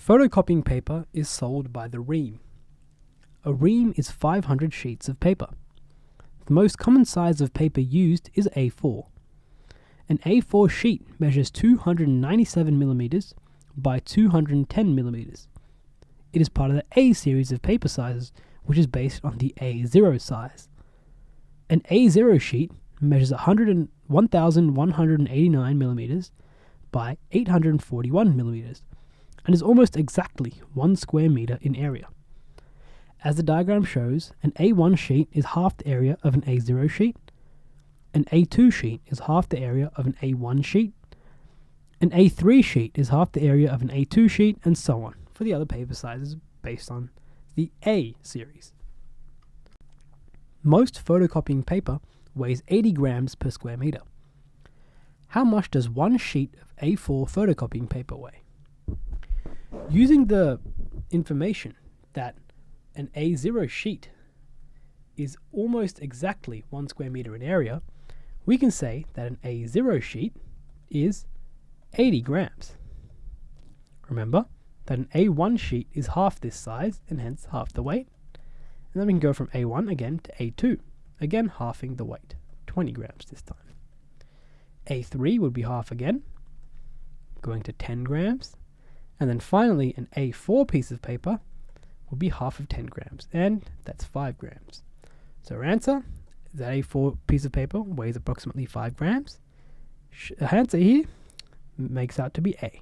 Photocopying paper is sold by the ream. A ream is 500 sheets of paper. The most common size of paper used is A4. An A4 sheet measures 297 millimeters by 210 millimeters. It is part of the A series of paper sizes, which is based on the A0 size. An A0 sheet measures 1,189 millimeters by 841 millimeters and is almost exactly 1 square meter in area. As the diagram shows, an A1 sheet is half the area of an A0 sheet, an A2 sheet is half the area of an A1 sheet, an A3 sheet is half the area of an A2 sheet, and so on for the other paper sizes based on the A series. Most photocopying paper weighs 80 grams per square meter. How much does one sheet of A4 photocopying paper weigh? Using the information that an A0 sheet is almost exactly 1 square meter in area, we can say that an A0 sheet is 80 grams. Remember that an A1 sheet is half this size and hence half the weight. And then we can go from A1 again to A2, again halving the weight, 20 grams this time. A3 would be half again, going to 10 grams. And then finally an A4 piece of paper will be half of 10 grams, and that's 5 grams. So our answer is that A4 piece of paper weighs approximately 5 grams. Our answer here makes out to be A.